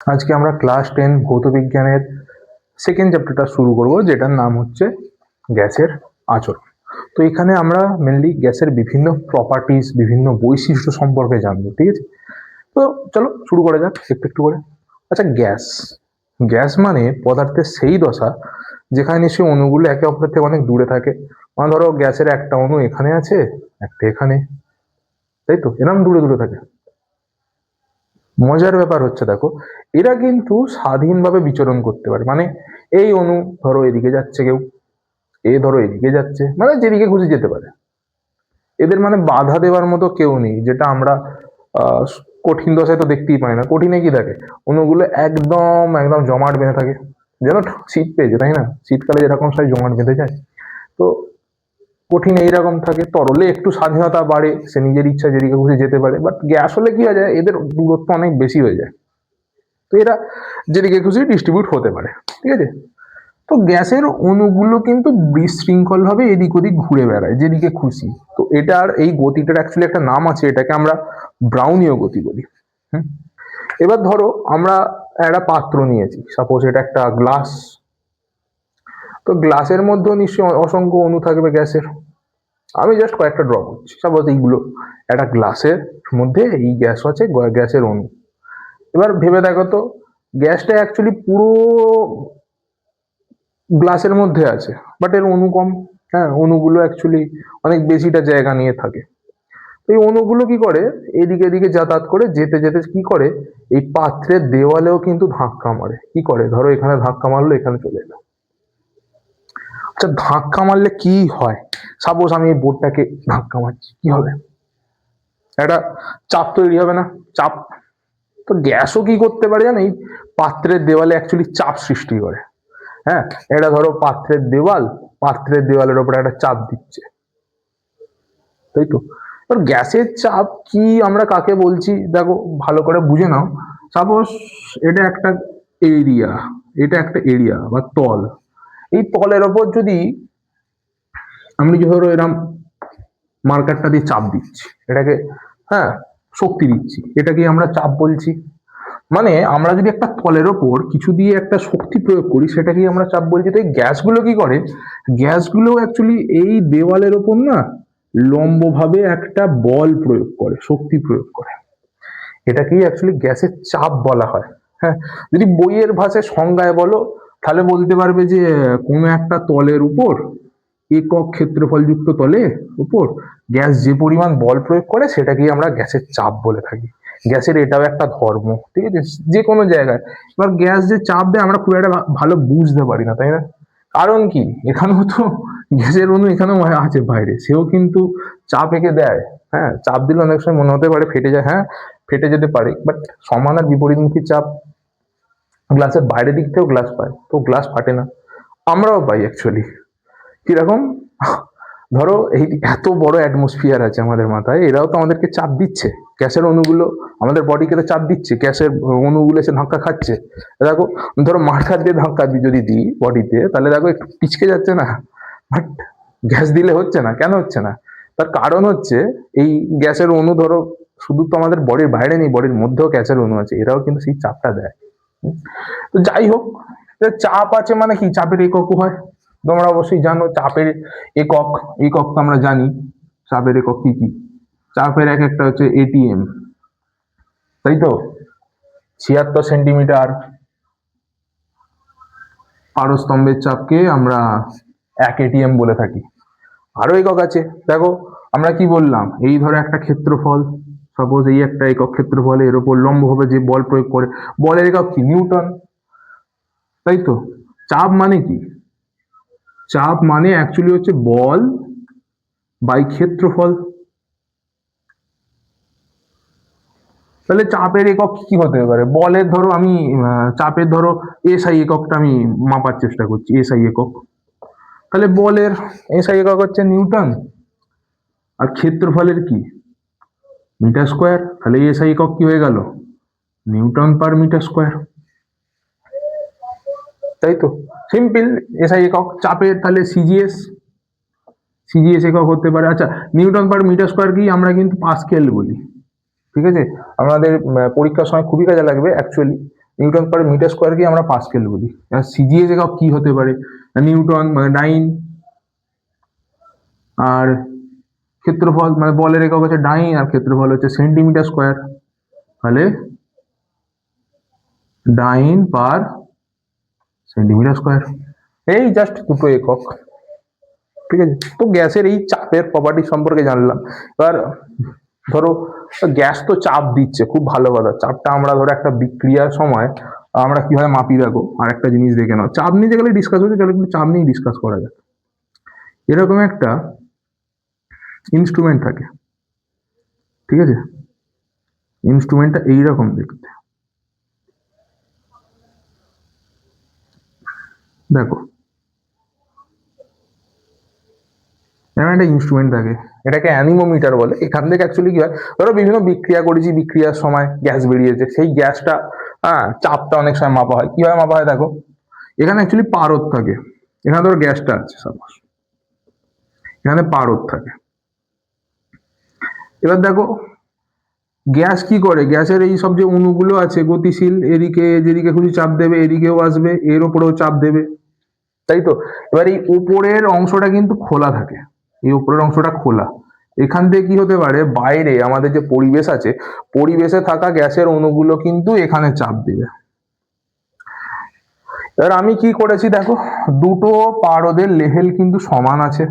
আজকে আমরা ক্লাস 10 ভৌত বিজ্ঞানের সেকেন্ড চ্যাপ্টারটা শুরু করব, যেটার নাম হচ্ছে গ্যাসের আচরণ। তো এখানে আমরা মেনলি গ্যাসের বিভিন্ন প্রপার্টিজ, বিভিন্ন বৈশিষ্ট্য সম্পর্কে জানবো, ঠিক আছে? তো চলো শুরু করা যাক একটু একটু করে। আচ্ছা, গ্যাস গ্যাস মানে পদার্থের সেই দশা যেখানে নিশ্চয়ই অণুগুলো একে অপরের থেকে অনেক দূরে থাকে। মানে ধরো গ্যাসের একটা অণু এখানে আছে, একটা এখানে, তাই তো, এরকম দূরে দূরে থাকে। মজার ব্যাপার হচ্ছে, দেখো, এরা কিন্তু স্বাধীনভাবে বিচরণ করতে পারে। মানে এই অণু ধরো এদিকে যাচ্ছে, কেউ এ ধরো এদিকে যাচ্ছে, মানে যেদিকে খুশি যেতে পারে। এদের মানে বাধা দেওয়ার মতো কেউ নেই, যেটা আমরা আহ কঠিন দশায় তো দেখতেই পাই না। কঠিনে কি থাকে, অণুগুলো একদম একদম জমাট বেঁধে থাকে, যেন শীত পেয়েছে, তাই না? শীতকালে যেরকম সবাই জমাট বেঁধে যায়, তো কঠিনে এইরকম থাকে। তরলে একটু স্বাধীনতা বাড়ে, সে নিজের ইচ্ছা যেদিকে খুশি যেতে পারে। বাট গ্যাস হলে কি হয়ে যায়, এদের দূরত্ব অনেক বেশি হয়ে যায়, তো এরা যেদিকে খুশি ডিস্ট্রিবিউট হতে পারে, ঠিক আছে? তো গ্যাসের অণুগুলো কিন্তু বিশৃঙ্খল ভাবে এদিক ওদিক ঘুরে বেড়ায় যেদিকে খুশি। তো এটার এই গতিটার অ্যাকচুয়ালি একটা নাম আছে, এটাকে আমরা ব্রাউনীয় গতি বলি। হুম। এবার ধরো আমরা একটা পাত্র নিয়েছি, সাপোজ এটা একটা গ্লাস। তো গ্লাসের মধ্যেও নিশ্চয়ই অসংখ্য অণু থাকবে গ্যাসের। আমি জাস্ট কয়েকটা ড্র করছি, সাপোজ এইগুলো একটা গ্লাসের মধ্যে এই গ্যাস আছে, গ্যাসের অণু। এবার ভেবে দেখো তো, গ্যাসটা অ্যাকচুয়ালি পুরো গ্লাসের মধ্যে আছে, বাট এর অণু কম। হ্যাঁ, অণুগুলো অ্যাকচুয়ালি অনেক বেশিটা জায়গা নিয়ে থাকে। তো এই অণুগুলো কি করে, এদিকে এদিকে যাতায়াত করে যেতে যেতে কি করে, এই পাত্রের দেওয়ালেও কিন্তু ধাক্কা মারে। কি করে, ধরো এখানে ধাক্কা মারলো, এখানে চলে এলো। আচ্ছা, ধাক্কা মারলে কি হয়? সাপোজ আমি এই বোর্ডটাকে ধাক্কা মারছি, কি হবে? একটা চাপ তৈরি হবে না? চাপ। তো গ্যাসও কি করতে পারে জানো, এই পাত্রের দেওয়ালে অ্যাকচুয়ালি চাপ সৃষ্টি করে। হ্যাঁ, এটা ধরো পাত্রের দেওয়াল, পাত্রের দেওয়ালের উপরে একটা চাপ দিচ্ছে, তাই তো। এবার গ্যাসের চাপ কি, আমরা কাকে বলছি দেখো ভালো করে বুঝে নাও। সাপোজ এটা একটা এরিয়া, এটা একটা এরিয়া বা তল। এই তলের ওপর যদি আমি ধরো এরম মার্কারটা দিয়ে চাপ দিচ্ছি, এটাকে, হ্যাঁ, শক্তি দিচ্ছি, এটাকে আমরা চাপ বলছি। মানে আমরা যদি একটা তলের ওপর কিছু দিয়ে একটা শক্তি প্রয়োগ করি, সেটাকেই আমরা চাপ বলছি। তো এই গ্যাসগুলো কি করে, গ্যাসগুলো অ্যাকচুয়ালি এই দেওয়ালের ওপর না লম্বভাবে একটা বল প্রয়োগ করে, শক্তি প্রয়োগ করে। এটাকেই অ্যাকচুয়ালি গ্যাসের চাপ বলা হয়। হ্যাঁ, যদি বইয়ের ভাষায় সংজ্ঞায় বলো, তাহলে বলতে পারবে যে কোনো একটা তলের উপর, একক ক্ষেত্রফলযুক্ত তলে উপর গ্যাস যে পরিমাণ বল প্রয়োগ করে, সেটাকেই আমরা গ্যাসের চাপ বলে থাকি। গ্যাসের এটাও একটা ধর্ম, ঠিক আছে, যে কোনো জায়গায়। এবার গ্যাস যে চাপ দেয় আমরা খুব একটা ভালো বুঝতে পারি না, তাই না? কারণ কি, এখানেও তো গ্যাসের অণু এখানেও আছে বাইরে, সেও কিন্তু চাপ এঁকে দেয়। হ্যাঁ, চাপ দিলে অনেক সময় মনে হতে পারে ফেটে যায়, হ্যাঁ ফেটে যেতে পারে, বাট সমান আর বিপরীতমুখী চাপ গ্লাসের বাইরের দিক থেকেও গ্লাস পায়, তো গ্লাস ফাটে না। আমরাও পাই অ্যাকচুয়ালি। কিরকম, ধরো এই এত বড় অ্যাটমসফিয়ার আছে আমাদের মাথায়, এরাও তো আমাদেরকে চাপ দিচ্ছে। গ্যাসের অণুগুলো আমাদের বডিকে তো চাপ দিচ্ছে, গ্যাসের অণুগুলো এসে ধাক্কা খাচ্ছে। দেখো, ধরো মার্কার দিয়ে ধাক্কা যদি দিই বডিতে, তাহলে দেখো একটু পিছকে যাচ্ছে না? বাট গ্যাস দিলে হচ্ছে না, কেন হচ্ছে না? তার কারণ হচ্ছে এই গ্যাসের অণু ধরো শুধু তো আমাদের বডির বাইরে নেই, বডির মধ্যেও গ্যাসের অণু আছে, এরাও কিন্তু সেই চাপটা দেয়। তো যাই হোক, চাপ আছে মানে কি, চাপের এককও হয়। তোমরা অবশ্যই জানো চাপের একক, একক তো আমরা জানি। চাপের একক কি কি, চাপের এক একটা হচ্ছে এটিএম, তাই তো। 76 সেন্টিমিটার পারস্তম্ভের চাপকে আমরা 1 এটিএম বলে থাকি। আরো একক আছে, দেখো আমরা কি বললাম, এই ধরো একটা ক্ষেত্রফল, সাপোজ এই একটা একক ক্ষেত্রফল, এর উপর লম্বভাবে যে বল প্রয়োগ করে, বলের একক কি, নিউটন, তাই তো। চাপ মানে কি, চাপ মানে অ্যাকচুয়ালি হচ্ছে বল বাই ক্ষেত্রফল। তাহলে চাপের একক কি হতে পারে, বলের ধরো আমি চাপের ধরো এসআই এককটা আমি মাপার চেষ্টা করছি, এসআই একক। তাহলে বলের এসআই একক হচ্ছে নিউটন, আর ক্ষেত্রফলের কি, মিটার স্কোয়ার। তাহলে এসআই একক কি হয়ে গেল, নিউটন পার মিটার স্কোয়ার, তাই তো। সিম্পল, এসআই একক। চাপের তাহলে সিজিএস, সিজিএস একক হতে পারে। আচ্ছা, নিউটন পার মিটার স্কোয়ার কি আমরা কিন্তু পাস্কেল বলি, ঠিক আছে। আমাদের পরীক্ষার সময় খুবই কাজে লাগবে অ্যাকচুয়ালি। নিউটন পার মিটার স্কোয়ারকে আমরা পাস্কেল বলি। সিজিএস একক কি হতে পারে, নিউটন মানে 9, আর ক্ষেত্রফল মানে বলের একক হচ্ছে ডাইন, আর ক্ষেত্রফল হচ্ছে সেন্টিমিটার স্কোয়ার। তাহলে ডাইন পার সেন্টিমিটার স্কোয়ার, এই জাস্ট দুটো একক। ঠিক আছে, তো গ্যাসের এই চাপের প্রপার্টি সম্পর্কে জানলাম। এবার ধরো গ্যাস তো চাপ দিচ্ছে, খুব ভালো কথা। চাপটা আমরা ধরো একটা বিক্রিয়ার সময় আমরা কিভাবে মাপি দেখো, আর একটা জিনিস দেখে নাও। চাপ নিয়ে যেগুলো ডিসকাস হচ্ছে, চলো কিন্তু চাপ নিয়ে ডিসকাস করা যাক। এরকম একটা ইনস্ট্রুমেন্ট থাকে, ঠিক আছে, ইনস্ট্রুমেন্টটা এইরকম দেখতে, দেখো এরকম একটা ইনস্ট্রুমেন্ট থাকে, এটাকে অ্যানিমোমিটার বলে। এখান থেকে অ্যাকচুয়ালি কি হয়, ধরো বিভিন্ন বিক্রিয়া করেছি, বিক্রিয়ার সময় গ্যাস বেরিয়েছে, সেই গ্যাসটা চাপটা অনেক সময় মাপা হয়। কিভাবে মাপা হয় দেখো, এখানে অ্যাকচুয়ালি পারদ থাকে, এখানে ধরো গ্যাসটা আছে সাপোজ, এখানে পারদ থাকে। এবার দেখো গ্যাস কি করে, গ্যাসের এই সব যে অণুগুলো আছে গতিশীল, এদিকে যেদিকে খুশি চাপ দেবে এদিকেও আসবে, এর উপরেও চাপ দেবে, তাই তো। এবার এই উপরের অংশটা কিন্তু খোলা থাকে, এই উপরের অংশটা খোলা। এখান থেকে কি হতে পারে, বাইরে আমাদের যে পরিবেশ আছে, পরিবেশে থাকা গ্যাসের অণুগুলো কিন্তু এখানে চাপ দিবে। এবার আমি কি করেছি দেখো, দুটো পারদের লেভেল কিন্তু সমান আছে।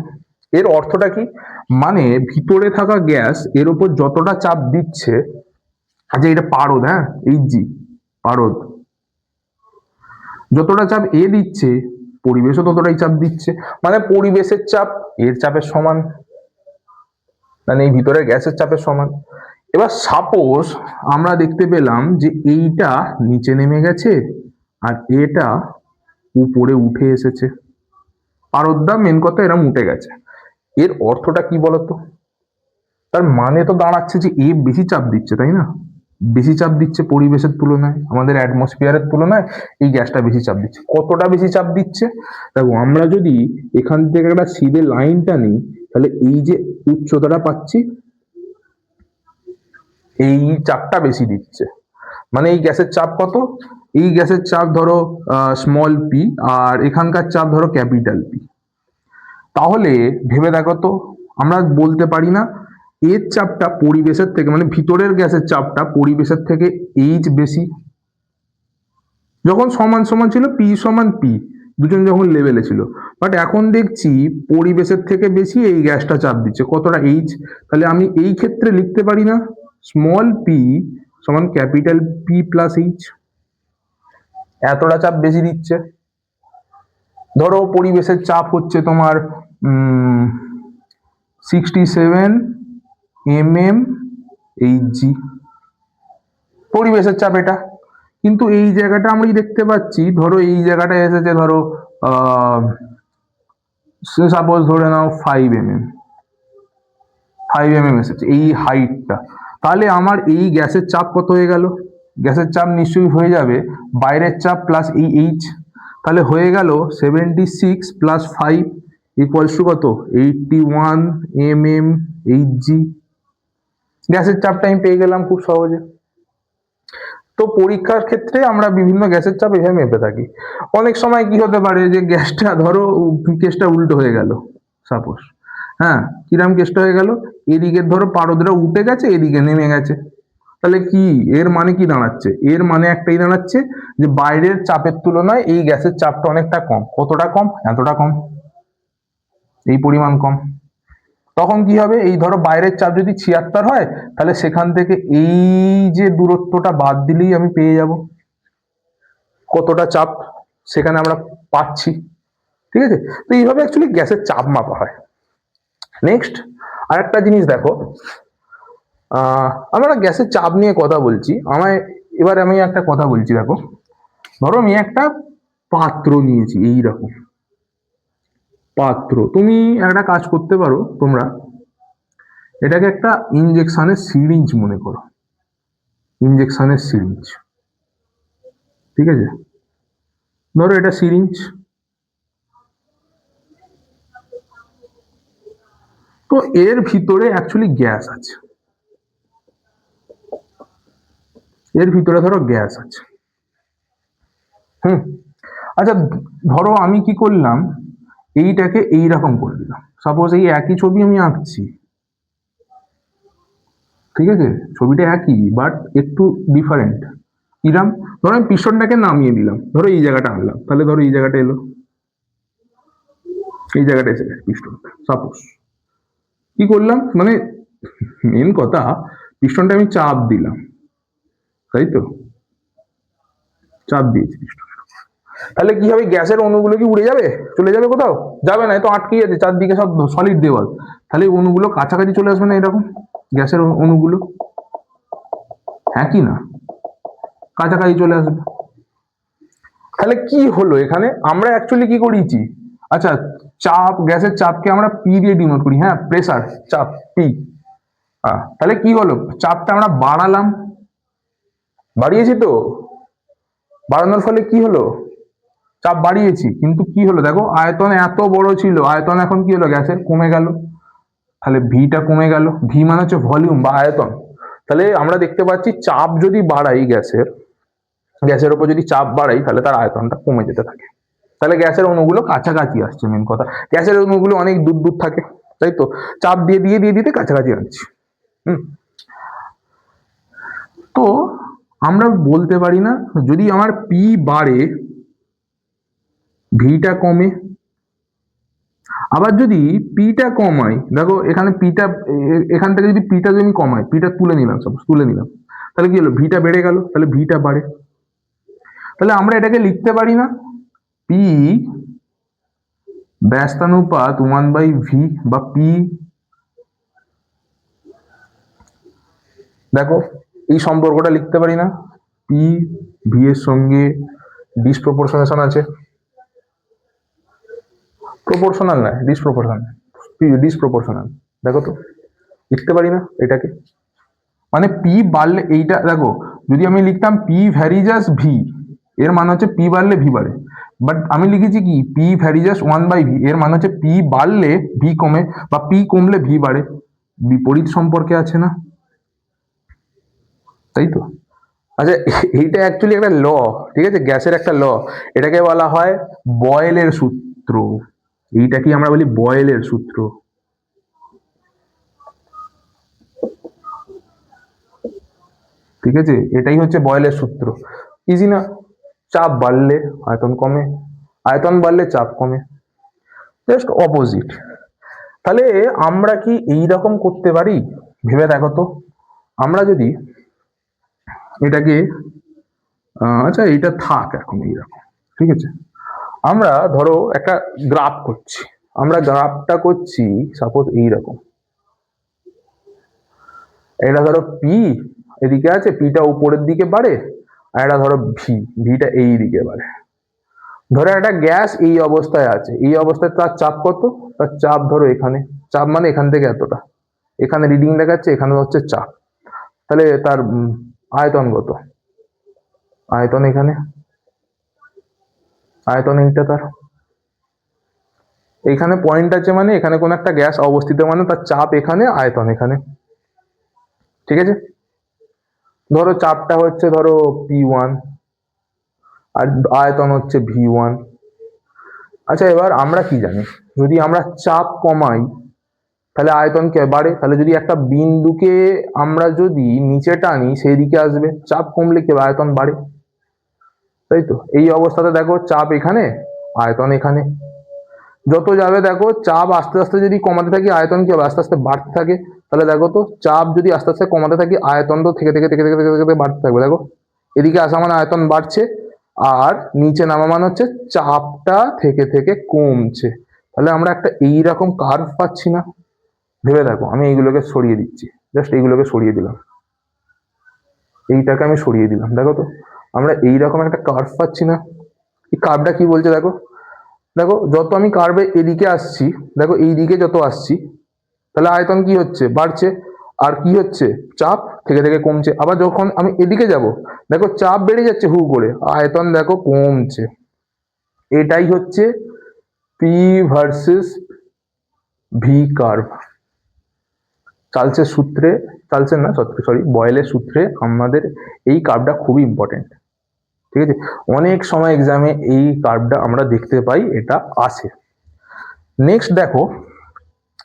এর অর্থটা কি, মানে ভিতরে থাকা গ্যাস এর উপর যতটা চাপ দিচ্ছে, আচ্ছা এটা পারদ, হ্যাঁ এই জি পারদ, যতটা চাপ এ দিচ্ছে পরিবেশও ততটাই চাপ দিচ্ছে, মানে পরিবেশের চাপ এর চাপের সমান, মানে এই ভিতরের গ্যাসের চাপের সমান। এবার সাপোজ আমরা দেখতে পেলাম যে এইটা নিচে নেমে গেছে আর এটা উপরে উঠে এসেছে, পারদটা মেন কথা এরম উঠে গেছে। এর অর্থটা কি বলতো, তার মানে তো দাঁড়াচ্ছে যে এ বেশি চাপ দিচ্ছে, তাই না, বেশি চাপ দিচ্ছে পরিবেশের তুলনায়, আমাদের অ্যাটমসফিয়ারের তুলনায় এই গ্যাসটা বেশি চাপ দিচ্ছে। কতটা বেশি চাপ দিচ্ছে দেখো, আমরা যদি এখান থেকে একটা সিধে লাইন টানি, তাহলে এই যে উচ্চতাটা পাচ্ছি, এই চাপটা বেশি দিচ্ছে। মানে এই গ্যাসের চাপ কত, এই গ্যাসের চাপ ধরো স্মল পি, আর এখানকার চাপ ধরো ক্যাপিটাল পি। তাহলে ভেবে দেখো তো, আমরা বলতে পারি না এর চাপটা পরিবেশের থেকে, মানে ভিতরের গ্যাসের চাপটা পরিবেশের থেকে এইচ বেশি, যখন সমান সমান ছিল পি সমান পি, দুজন যখন লেভেলে ছিল। বাট এখন দেখছি পরিবেশের থেকে বেশি এই গ্যাসটা চাপ দিচ্ছে, কতটা এইচ। তাহলে আমি এই ক্ষেত্রে লিখতে পারি না স্মল পি সমান ক্যাপিটাল পি প্লাস এইচ, এতটা চাপ বেশি দিচ্ছে। ধরো পরিবেশের চাপ হচ্ছে তোমার 67 mm এইচজি, পরিবেশের চাপ এটা। কিন্তু এই জায়গাটা আমরা দেখতে পাচ্ছি, ধরো এই জায়গাটা এসেছে ধরো সাপোজ ধরে নাও 5 mm এসেছে এই হাইটটা, তাহলে আমার এই গ্যাসের চাপ কত হয়ে গেল, গ্যাসের চাপ নিশ্চয়ই হয়ে যাবে বাইরের চাপ প্লাস এই এইচ, তাহলে হয়ে গেল 76 প্লাস 5 ইকুয়ালস টু কত, 81 mm এইচজি। গ্যাসের চাপটা আমি পেয়ে গেলাম খুব সহজে। তো পরীক্ষার ক্ষেত্রে আমরা বিভিন্ন গ্যাসের চাপ এভাবে মেপে থাকি। অনেক সময় কি হতে পারে যে গ্যাসটা ধরো কেসটা উল্টো হয়ে গেল সাপোজ, হ্যাঁ কিরাম কেসটা হয়ে গেল, এদিকে ধরো পারদরা উঠে গেছে এদিকে নেমে গেছে, তাহলে কি এর মানে কি দাঁড়াচ্ছে, এর মানে একটাই দাঁড়াচ্ছে যে বাইরের চাপের তুলনায় এই গ্যাসের চাপটা অনেকটা কম। কতটা কম, এতটা কম, এই পরিমাণ কম। তখন কি হবে, এই ধরো বাইরের চাপ যদি 76 হয়, তাহলে সেখান থেকে এই যে দূরত্বটা বাদ দিলেই আমি পেয়ে যাব কতটা চাপ সেখানে আমরা পাচ্ছি। ঠিক আছে, তো এইভাবে অ্যাকচুয়ালি গ্যাসের চাপ মাপা হয়। নেক্সট আরেকটা জিনিস দেখো, আমরা গ্যাসের চাপ নিয়ে কথা বলছি, এবার আমি একটা কথা বলছি দেখো, ধরো আমি একটা পাত্র নিয়েছি, এইরকম পাত্র, তুমি একটা কাজ করতে পারো, তোমরা এটাকে একটা ইনজেকশনের সিরিঞ্জ মনে করো, ইনজেকশনের সিরিঞ্জ, ঠিক আছে, ধরো এটা সিরিঞ্জ। তো এর ভিতরে অ্যাকচুয়ালি গ্যাস আছে, এর ভিতরে ধরো গ্যাস আছে, হুম। আচ্ছা, ধরো আমি কি করলাম, এইটাকে এইরকম করে দিলাম, সাপোজ এই একই ছবি আমি আঁকছি, ঠিক আছে, ছবিটা একই বাট একটু ডিফারেন্ট। কিরাম, ধরো আমি পিস্টনটাকে নামিয়ে দিলাম, ধরো এই জায়গাটা আনলাম, তাহলে ধরো এই জায়গাটা এলো, এই জায়গাটা এসে গেছে পিস্টন, সাপোজ। কি করলাম মানে, মেন কথা, পিস্টনটা আমি চাপ দিলাম, তাই তো, চাপ দিয়েছি পিস্টন, তাহলে কি হবে, গ্যাসের অণুগুলো কি উড়ে যাবে, চলে যাবে কোথাও? যাবে না, এ তো আটকেই আছে, চারদিকে সব সলিড দেওয়াল। তাহলে অণুগুলো কাছাকাছি চলে আসবে না এরকম, গ্যাসের অণুগুলো, হ্যাঁ কি না, কাছাকাছি চলে আসবে। তাহলে কি হলো এখানে, আমরা অ্যাকচুয়ালি কি করেছি, আচ্ছা, চাপ, গ্যাসের চাপকে আমরা পি দিয়ে ডিনোট করি, হ্যাঁ, প্রেসার, চাপ, পি। তাহলে কি হলো, চাপটা আমরা বাড়ালাম, বাড়িয়েছি তো, বাড়ানোর ফলে কি হলো, চাপ বাড়িয়েছি, কিন্তু কি হলো দেখো, আয়তন এত বড় ছিল, আয়তন এখন কি হলো, গ্যাসের কমে গেল, তাহলে ভিটা কমে গেল, ভি মানে হচ্ছে ভলিউম বা আয়তন। তাহলে আমরা দেখতে পাচ্ছি চাপ যদি বাড়াই গ্যাসের, গ্যাসের উপর যদি চাপ বাড়াই, তাহলে তার আয়তনটা কমে যেতে থাকে। তাহলে গ্যাসের অণুগুলো কাছাকাছি আসছে, মেন কথা, গ্যাসের অণুগুলো অনেক দূর দূর থাকে, তাই তো, চাপ দিয়ে দিয়ে দিয়ে দিতে কাছাকাছি আনছি। হুম। তো আমরা বলতে পারি না, যদি আমার পি বাড়ে ভিটা কমে, আবার যদি পিটা কমাই, দেখো এখানে পিটা, এখান থেকে যদি পিটা যদি কমাই, পিটা তুলে নিলাম, সাপোজ তুলে নিলাম, তাহলে কি হলো, ভিটা বেড়ে গেল, তাহলে ভিটা বাড়ে। তাহলে আমরা এটাকে লিখতে পারি না, পি ব্যস্তানুপাত 1/v, বা পি, দেখো এই সম্পর্কটা লিখতে পারি না, পি ভি এর সঙ্গে ডিসপ্রপোর্শনেশন আছে, প্রপোর্শনাল নয়, ডিসপ্রপোর্শনাল, ডিসপ্রপোর্শনাল, দেখো তো, লিখতে পারি না এটাকে, মানে পি বাড়লে, এইটা দেখো, যদি আমি লিখতাম পি ভ্যারিজাস ভি, এর মানে হচ্ছে পি বাড়লে ভি বাড়ে, বাট আমি লিখেছি কি পি ভ্যারিজাস 1/v, এর মানে হচ্ছে পি বাড়লে ভি কমে, বা পি কমলে ভি বাড়ে, বিপরীত সম্পর্কে আছে না, তাই তো। আচ্ছা, এইটা অ্যাকচুয়ালি একটা ল, ঠিক আছে, গ্যাসের একটা ল, এটাকে বলা হয় বয়েলের সূত্র, এইটা কি আমরা বলি বয়েলের সূত্র, ঠিক আছে, এটাই হচ্ছে বয়েলের সূত্র। ইজি না, চাপ বাড়লে আয়তন কমে, আয়তন বাড়লে চাপ কমে, জাস্ট অপোজিট। তাহলে আমরা কি এই রকম করতে পারি, ভেবে দেখো তো, আমরা যদি এটাকে, আচ্ছা এটা থাক এখন এইরকম, ঠিক আছে, আমরা ধরো একটা গ্রাফ করছি, আমরা গ্রাফটা করছি সাপোজ এইরকম, এটা ধরো পি এদিকে আছে, পিটা উপরের দিকে বাড়ে, আর এটা ধরো ভি, ভিটা এই দিকে বাড়ে। ধরো একটা গ্যাস এই অবস্থায় আছে, এই অবস্থায় তার চাপ কত, তার চাপ ধরো এখানে, চাপ মানে এখান থেকে এতটা, এখানে রিডিং দেখাচ্ছে, এখানে হচ্ছে চাপ, তাহলে তার আয়তন কত, আয়তন এখানে, আয়তন এইটা তার, এখানে পয়েন্ট আছে মানে এখানে কোন একটা গ্যাস অবস্থিত, মানে তার চাপ এখানে, আয়তন এখানে, ঠিক আছে। ধরো চাপটা হচ্ছে ধরো P1, আর আয়তন হচ্ছে V1। আচ্ছা, এবার আমরা কি জানি, যদি আমরা চাপ কমাই তাহলে আয়তন কে বাড়ে, তাহলে যদি একটা বিন্দুকে আমরা যদি নিচে টানি সেই দিকে আসবে, চাপ কমলে কি আয়তন বাড়ে, তাই তো। এই অবস্থাতে দেখো চাপ এখানে, আয়তন এখানে, যত যাবে দেখো চাপ আস্তে আস্তে যদি কমাতে থাকি, আয়তন কি হবে, আস্তে আস্তে বাড়তে থাকে, তাহলে দেখো তো চাপ যদি আস্তে আস্তে কমাতে থাকি, আয়তন তো থেকে থেকে থেকে থেকে থেকে থেকে বাড়তে থাকবে, দেখো এদিকে আসা মানে আয়তন বাড়ছে, আর নিচে নামা মানে হচ্ছে চাপটা থেকে থেকে কমছে। তাহলে আমরা একটা এইরকম কার্ভ পাচ্ছি না, ভেবে দেখো, আমি এইগুলোকে সরিয়ে দিচ্ছি, জাস্ট এইগুলোকে সরিয়ে দিলাম, এইটাকে আমি সরিয়ে দিলাম, দেখো তো আমরা এইরকম একটা কার্ভ পাচ্ছি না। এই কার্ভটা কি বলছে দেখো, দেখো যত আমি কার্ভে এদিকে আসছি, দেখো এই দিকে যত আসছি, তাহলে আয়তন কি হচ্ছে, বাড়ছে, আর কি হচ্ছে, চাপ থেকে থেকে কমছে। আবার যখন আমি এদিকে যাব, দেখো চাপ বেড়ে যাচ্ছে হু করে, আয়তন দেখো কমছে। এটাই হচ্ছে পি ভার্সেস ভি কার্ভ, চার্লসের সূত্রে, চার্লসের না সরি, বয়েলের সূত্রে আমাদের এই কার্ভটা খুবই ইম্পর্টেন্ট। ঠিক আছে, অনেক সময় এক্সামে এই কার্ভটা আমরা দেখতে পাই, এটা আসে। নেক্সট দেখো,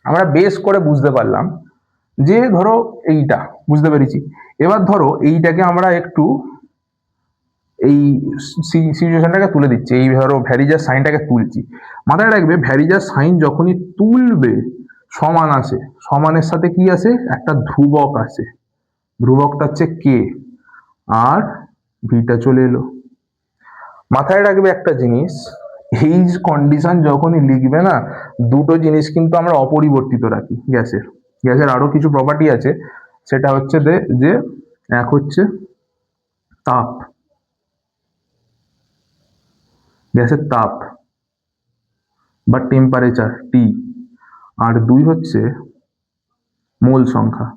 আমরা বেশ করে বুঝতে পারলাম যে ধরো এইটা বুঝতে পেরেছি। এবার ধরো এইটাকে আমরা একটু এই সিচুয়েশনটাকে তুলে দিচ্ছি, এই ধরো ভ্যারিজার সাইনটাকে তুলছি। মাথায় রাখবে ভ্যারিজার সাইন যখনই তুলবে সমান আসে, সমানের সাথে কি আসে, একটা ধ্রুবক আসে, ধ্রুবকটা হচ্ছে কে, আর ভিটা চলে এলো। মাথায় রাখবে একটা জিনিস, এই কন্ডিশন যখনই লিখবে না, দুটো জিনিস কিন্তু আমরা অপরিবর্তিত রাখি গ্যাসের। গ্যাসের আরো কিছু প্রপার্টি আছে, সেটা হচ্ছে যে এক হচ্ছে তাপ, গ্যাসের তাপ বা টেম্পারেচার টি, আর দুই হচ্ছে মোল সংখ্যা।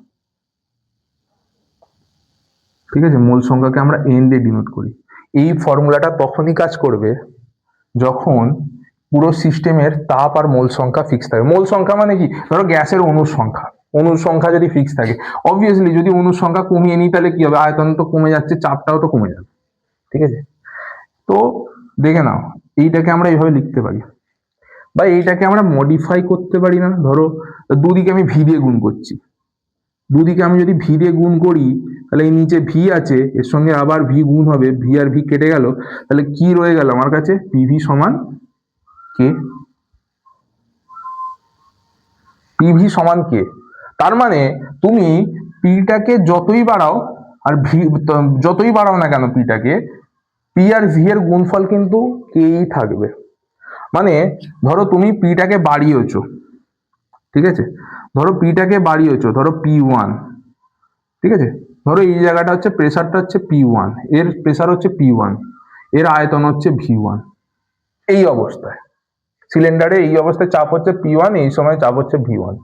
ঠিক আছে, মোল সংখ্যাকে আমরা এন দিয়ে ডিনোট করি। এই ফর্মুলাটা তখনই কাজ করবে যখন পুরো সিস্টেমের তাপ আর মোল সংখ্যা ফিক্স থাকে। মোল সংখ্যা মানে কি, ধরো গ্যাসের অণুর সংখ্যা, অণুর সংখ্যা যদি ফিক্স থাকে, অবভিয়াসলি যদি অণুর সংখ্যা কমিয়ে নিই তাহলে কি হবে, আয়তন তো কমে যাচ্ছে, চাপটাও তো কমে যাবে। ঠিক আছে, তো দেখে নাও এইটাকে আমরা এইভাবে লিখতে পারি, বা এইটাকে আমরা মডিফাই করতে পারি না। ধরো দুদিকে আমি ভি দিয়ে গুণ করছি, দুদিকে আমি যদি ভি দিয়ে গুণ করি তাহলে এই নিচে ভি আছে, এর সঙ্গে আবার ভি গুণ হবে, ভি আর ভি কেটে গেল, তাহলে কি রয়ে গেল আমার কাছে, পিভি সমান কে, পিভি সমান কে। তার মানে তুমি পিটাকে যতই বাড়াও আর ভি যতই বাড়াও না কেন, পিটাকে পি আর ভি এর গুণফল কিন্তু কেই থাকবে। মানে ধরো তুমি পিটাকে বাড়িয়েছো, ঠিক আছে, ধরো পিটাকে বাড়িয়েছো, ধরো পি1, ঠিক আছে, ধরো এই জায়গাটা হচ্ছে প্রেসারটা হচ্ছে পি1, এর প্রেসার হচ্ছে পি1, এর আয়তন হচ্ছে ভি1। এই অবস্থায় সিলিন্ডারে এই অবস্থায় চাপ হচ্ছে পি1, এই সময় চাপ হচ্ছে ভি1।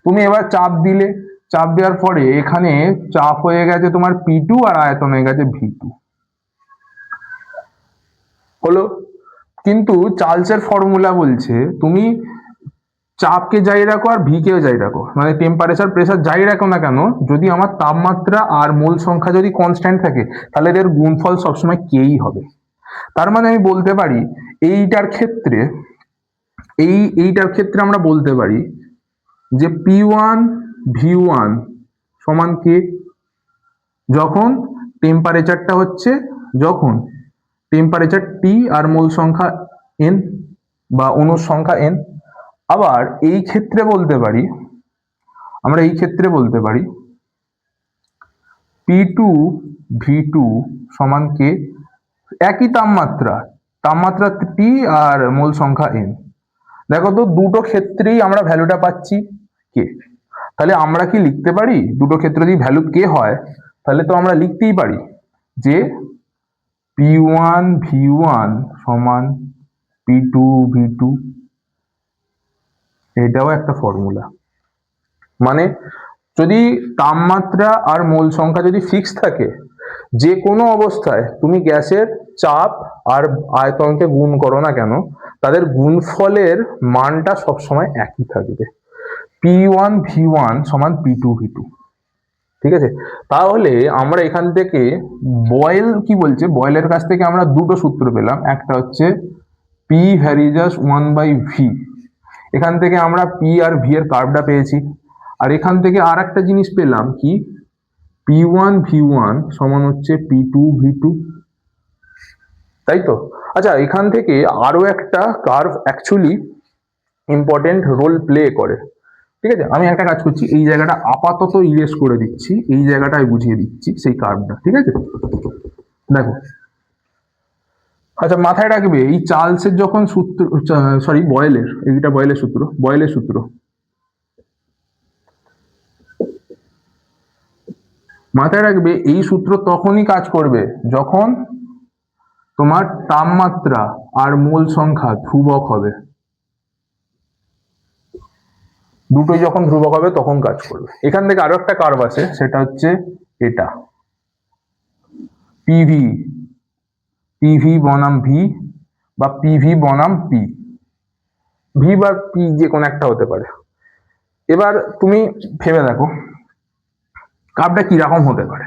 তুমি এবার চাপ দিলে, চাপ দেওয়ার পরে এখানে চাপ হয়ে গেছে তোমার পি2 আর আয়তন হয়ে গেছে ভি2, হলো। কিন্তু চার্লসের ফর্মুলা বলছে তুমি চাপকে যাই রাখো আর ভি কেও যাই রাখো, মানে টেম্পারেচার প্রেসার যাই রাখো না কেন, যদি আমার তাপমাত্রা আর মোল সংখ্যা যদি কনস্ট্যান্ট থাকে তাহলে এর গুণফল সবসময় কেই হবে। তার মানে আমি বলতে পারি এইটার ক্ষেত্রে, এইটার ক্ষেত্রে আমরা বলতে পারি যে পি1 ভি1 সমান কে, যখন টেম্পারেচারটা হচ্ছে, যখন টেম্পারেচার টি আর মোল সংখ্যা এন বা অণুর সংখ্যা এন। আবার এই ক্ষেত্রে বলতে পারি, আমরা এই ক্ষেত্রে বলতে পারি পি2 ভি2 সমান কে, একই তাপমাত্রা, তাপমাত্রা টি আর মোল সংখ্যা এন। দেখো তো দুটো ক্ষেত্রেই আমরা ভ্যালুটা পাচ্ছি কে, তাহলে আমরা কি লিখতে পারি, দুটো ক্ষেত্রে যদি ভ্যালু কে হয় তাহলে তো আমরা লিখতেই পারি যে পি1 ভি1 সমান পি2 ভি2। এটাও একটা ফর্মুলা। মানে যদি তাপমাত্রা আর মোল সংখ্যা যদি ফিক্স থাকে, যে কোনো অবস্থায় তুমি গ্যাসের চাপ আর আয়তনকে গুণ করো না কেন, তাদের গুণফলের মানটা সবসময় একই থাকবে, পি1 ভি1 সমান পি2 ভি2। ঠিক আছে, তাহলে আমরা এখান থেকে বয়েল কি বলছে, বয়েলের কাছ থেকে আমরা দুটো সূত্র পেলাম, একটা হচ্ছে পি ভ্যারিজাস 1/ভি, এখান থেকে আমরা পি আর ভি এর কার্ভটা পেয়েছি। আর এখান থেকে আর একটা জিনিস পেলাম কি, পি1 ভি1 সমান হচ্ছে পি2 ভি2, তাই তো। আচ্ছা, এখান থেকে আরো একটা curve actually important role play করে। ঠিক আছে, আমি একটা কাজ করছি, এই জায়গাটা আপাতত ইরেজ করে দিচ্ছি, এই জায়গাটায় বুঝিয়ে দিচ্ছি সেই কার্ভটা। ঠিক আছে, দেখো, আচ্ছা মাথায় রাখবে এই চার্লসের যখন সূত্র, সরি বয়েলের, এইটা বয়েলের সূত্র, বয়েলের সূত্র, মাথায় রাখবে এই সূত্র তখনই কাজ করবে যখন তোমার তাপমাত্রা আর মোল সংখ্যা ধ্রুবক হবে, দুটোই যখন ধ্রুবক হবে তখন কাজ করবে। এখান থেকে আরো একটা কার্ভ আছে, সেটা হচ্ছে এটা পিভি, পিভি বনাম ভি বা পিভি বনাম পি, ভি বা পি যে কোনো একটা হতে পারে। এবার তুমি ভেবে দেখো কার্ভটা কিরকম হতে পারে।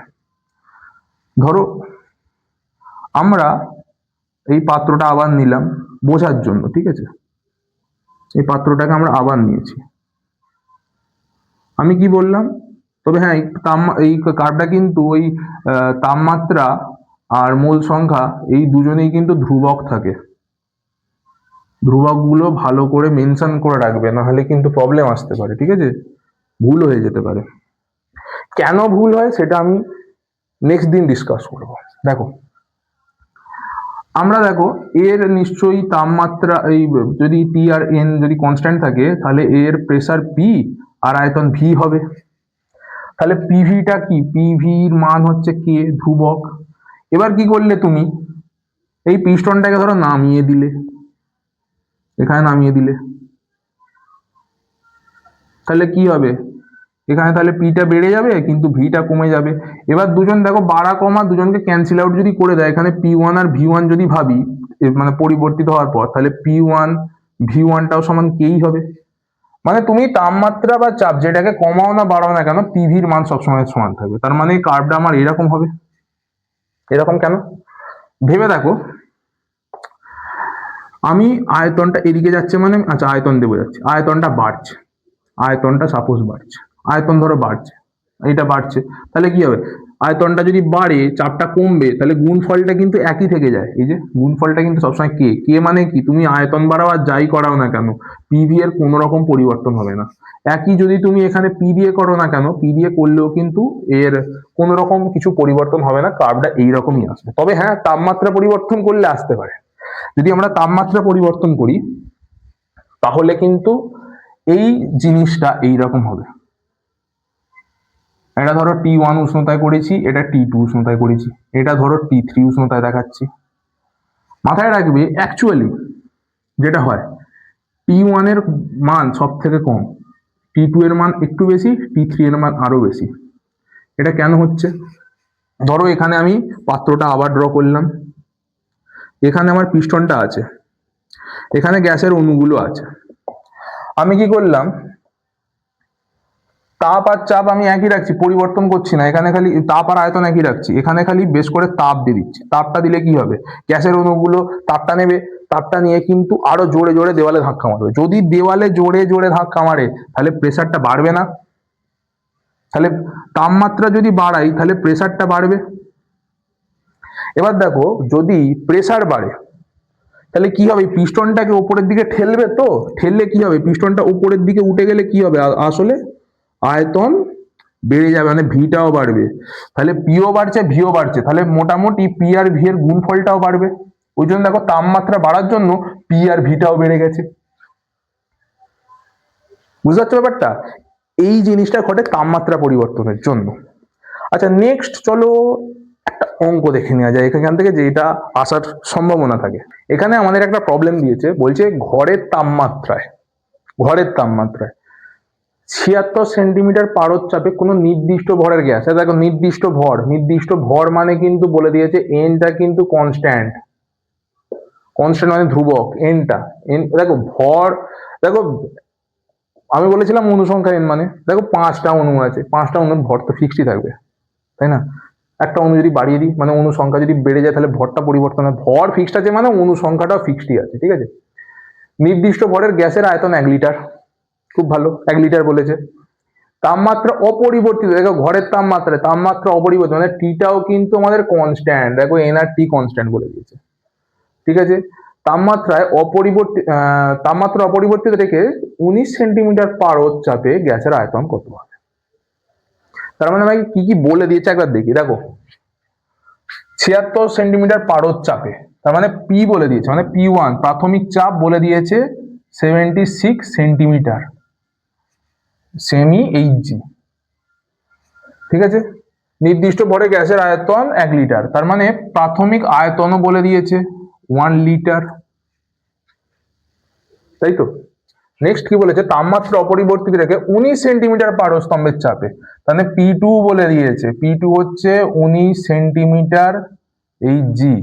ধরো আমরা এই পাত্রটা আবার নিলাম বোঝার জন্য, ঠিক আছে, এই পাত্রটাকে আমরা আবার নিয়েছি। আমি কি বললাম, তবে হ্যাঁ এই কার্ভটা কিন্তু ওই তাপমাত্রা আর মোল সংখ্যা এই দুজনেই কিন্তু ধ্রুবক থাকে। ধ্রুবকগুলো ভালো করে মেনশন করে রাখবে, নাহলে কিন্তু প্রবলেম আসতে পারে, ঠিক আছে, ভুল হয়ে যেতে পারে। কেন ভুল হয় সেটা আমি নেক্সট দিন ডিসকাস করব। দেখো আমরা দেখো এর নিশ্চয়ই তাপমাত্রা এই যদি টি আর এন যদি কনস্ট্যান্ট থাকে তাহলে এর প্রেসার পি আর আয়তন ভি হবে। তাহলে পিভিটা কি, পিভির মান হচ্ছে কে, ধ্রুবক। এবার কি করলে তুমি, এই পিস্টনটাকে ধরো নামিয়ে দিলে, এখানে নামিয়ে দিলে, তাহলে কি হবে, এখানে তাহলে পিটা বেড়ে যাবে কিন্তু ভিটা কমে যাবে। এবার দুজন দেখো বাড়া কমা দুজনকে ক্যান্সেল আউট যদি করে দেয়, এখানে পি ওয়ান আর ভি ওয়ান যদি ভাবি মানে পরিবর্তিত হওয়ার পর, তাহলে পি ওয়ান ভি ওয়ানটাও সমান কেই হবে। মানে তুমি তাপমাত্রা বা চাপ যেটাকে কমাও না বাড়াও না কেন, পিভির মান সবসময় সমান থাকবে। তার মানে কার্ভটা আমার এরকম হবে। এরকম কেন ভেবে দেখো, আমি আয়তনটা এদিকে যাচ্ছে মানে, আচ্ছা আয়তন দেবো যাচ্ছে, আয়তনটা বাড়ছে, আয়তনটা সাপোজ বাড়ছে, আয়তন ধরো বাড়ছে, এটা বাড়ছে, তাহলে কি হবে, আয়তনটা যদি বাড়ে চাপটা কমবে, তাহলে গুণফলটা কিন্তু একই থেকে যায়। এই যে গুণফলটা কিন্তু সবসময় কে, কে মানে কি, তুমি আয়তন বাড়াও আর যাই করাও না কেন পিভি এর কোনো রকম পরিবর্তন হবে না। একই যদি তুমি এখানে পি দিয়ে করো না কেন, পি দিয়ে করলেও কিন্তু এর কোনো রকম কিছু পরিবর্তন হবে না, কার্ভটা এইরকমই আসবে। তবে হ্যাঁ তাপমাত্রা পরিবর্তন করলে আসতে পারে। যদি আমরা তাপমাত্রা পরিবর্তন করি তাহলে কিন্তু এই জিনিসটা এইরকম হবে। এটা ধরো টি ওয়ান উষ্ণতায় করেছি, এটা টি টু উষ্ণতায় করেছি, এটা ধরো টি থ্রি উষ্ণতায় দেখাচ্ছি। মাথায় রাখবে অ্যাকচুয়ালি যেটা হয়, টি ওয়ান এর মান সব থেকে কম, টি টু এর মান একটু বেশি, টি থ্রি এর মান আরো বেশি। এটা কেন হচ্ছে, ধরো এখানে আমি পাত্রটা আবার ড্র করলাম, এখানে আমার পিস্টনটা আছে, এখানে গ্যাসের অণুগুলো আছে। আমি কি করলাম, তাপ আর চাপ আমি একই রাখছি, পরিবর্তন করছি না, এখানে খালি তাপ আর আয়তন একই রাখছি, এখানে খালি বেশ করে তাপ দিয়ে দিচ্ছি। তাপটা দিলে কি হবে, গ্যাসের অণুগুলো তাপটা নেবে, তাপটা নিয়ে কিন্তু আরো জোরে জোরে দেওয়ালে ধাক্কা মারবে। যদি দেওয়ালে জোরে জোরে ধাক্কা মারে তাহলে প্রেসারটা বাড়বে না, তাহলে তাপমাত্রা যদি বাড়াই তাহলে প্রেসারটা বাড়বে। এবার দেখো যদি প্রেসার বাড়ে তাহলে কি হবে, পিস্টনটাকে উপরের দিকে ঠেলবে, তো ঠেললে কি হবে, পিস্টনটা উপরের দিকে উঠে গেলে কি হবে, আসলে আয়তন বেড়ে যাবে, মানে ভিটাও বাড়বে। তাহলে পিও বাড়ছে ভিও বাড়ছে, তাহলে মোটামুটি পি আর ভি এর গুণফলটাও বাড়বে। ওই জন্য দেখো তাপমাত্রা বাড়ার জন্য পি আর ভিটাও বেড়ে গেছে। বুঝতে পারছো ব্যাপারটা, এই জিনিসটা ঘটে তাপমাত্রা পরিবর্তনের জন্য। আচ্ছা নেক্সট চলো একটা অঙ্ক দেখে নেওয়া যায় এখান থেকে, যেটা আসার সম্ভাবনা থাকে। এখানে আমাদের একটা প্রবলেম দিয়েছে, বলছে ঘরের তাপমাত্রায়, ঘরের তাপমাত্রায় 76 সেন্টিমিটার পারদ-চাপে কোনো নির্দিষ্ট ভরের গ্যাস। দেখো নির্দিষ্ট ভর, নির্দিষ্ট ভর মানে কিন্তু বলে দিয়েছে এনটা কিন্তু কনস্ট্যান্ট, কনস্ট্যান্ট মানে ধ্রুবক, এনটা এন। দেখো ভর, দেখো আমি বলেছিলাম অনুসংখ্যা এন, মানে দেখো 5টা অণু আছে, 5টা অণুর ভর তো ফিক্সডই থাকবে, তাই না। একটা অণু যদি বাড়িয়ে দিই মানে অণু সংখ্যা যদি বেড়ে যায় তাহলে ভরটা পরিবর্তন হয়, ভর ফিক্সড আছে মানে অণু সংখ্যাটাও ফিক্সডই আছে, ঠিক আছে। নির্দিষ্ট ভরের গ্যাসের আয়তন 1 লিটার, খুব ভালো 1 লিটার বলেছে। তাপমাত্রা অপরিবর্তিত, দেখো ঘরের তাপমাত্রা, তাপমাত্রা অপরিবর্তিত মানে টিটাও কিন্তু আমাদের কনস্ট্যান্ট, দেখো এন আর টি কনস্ট্যান্ট বলে দিয়েছে, ঠিক আছে। তাপমাত্রা অপরিবর্তিত রেখে 19 সেন্টিমিটার পারদ চাপে গ্যাসের আয়তন কত হবে। তার মানে ভাই কি কি বলে দিয়েছে একবার দেখি, দেখো 76 সেন্টিমিটার পারদ চাপে, তার মানে পি বলে দিয়েছে, মানে পি ওয়ান প্রাথমিক চাপ বলে দিয়েছে 76 সেন্টিমিটার সেমি এইচজি, ঠিক আছে। নির্দিষ্ট ভরে গ্যাসের আয়তন 1 লিটার, তার মানে প্রাথমিক আয়তনও বলে দিয়েছে 1 লিটার, তাই তো। নেক্সট কি বলেছে, তাপমাত্রা অপরিবর্তিত রেখে 19 সেন্টিমিটার পারস্তম্ভের চাপে, তাহলে পি টু বলে দিয়েছে, পি টু হচ্ছে 19 সেন্টিমিটার এইচজি,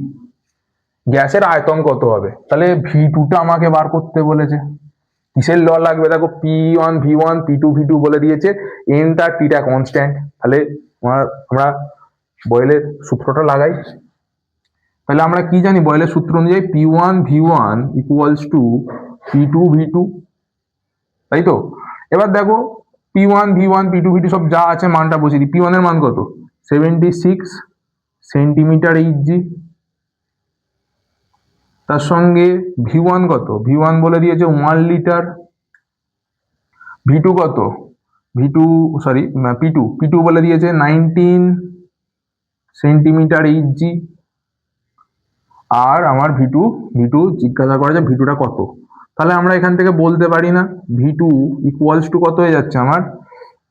গ্যাসের আয়তন কত হবে, তাহলে ভি টুটা আমাকে বার করতে বলেছে। কিসের ল লাগবে, দেখো P one V one P two V two বলে দিয়েছে, এনটা টিটা কনস্ট্যান্ট, তাহলে আমরা বয়েলের সূত্রটা লাগাই। তাহলে আমরা কি জানি বয়েলের সূত্র অনুযায়ী P1 V1 equals to P2 V2, তাই তো? এবার দেখো P1 V1 P2 V2 সব যা আছে মানটা বসিয়ে দিই। P1 এর মান কত? 76 সেন্টিমিটার এইচজি। তার সঙ্গে V1 কত? V1 বলে দিয়েছে 1 লিটার। V2 কত? V2 সরি P2 বলে দিয়েছে 19 সেন্টিমিটার এইচজি। আর আমার V2 জিজ্ঞাসা করা যে V2টা কত। তাহলে আমরা এখান থেকে বলতে পারি না V2 ইকুয়ালস টু কত হয়ে যাচ্ছে আমার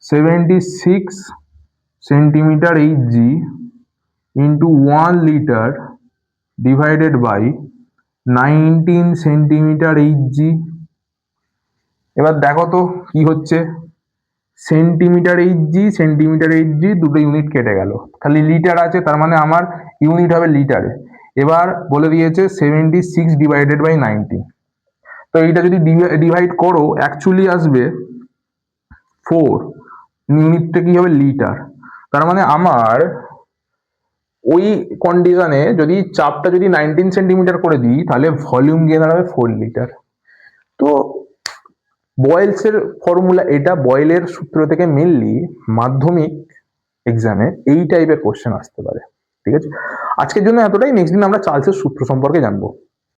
76 centimetre HG into 1 litre divided by 19 centimetre HG. এবার দেখো তো কি হচ্ছে, সেন্টিমিটার এইচজি দুটো ইউনিট কেটে গেল, খালি লিটার আছে, তার মানে আমার ইউনিট হবে লিটারে। এবার বলে দিয়েছে 76 ডিভাইডেড বাই 19, তো এইটা যদি ডিভাইড করো অ্যাকচুয়ালি আসবে 4, ইউনিটটা কি হবে লিটার। তার মানে আমার ওই কন্ডিশনে যদি চাপটা যদি 19 সেন্টিমিটার করে দিই তাহলে ভলিউম গিয়ে দাঁড়াবে 4 লিটার। তো বয়েলসের ফর্মুলা এটা, বয়েলের সূত্র থেকে মেনলি মাধ্যমিক এক্সামে এই টাইপের কোশ্চেন আসতে পারে। ঠিক আছে, আজকের জন্য এতটাই। নেক্সট দিন আমরা চার্লসের সূত্র সম্পর্কে জানবো।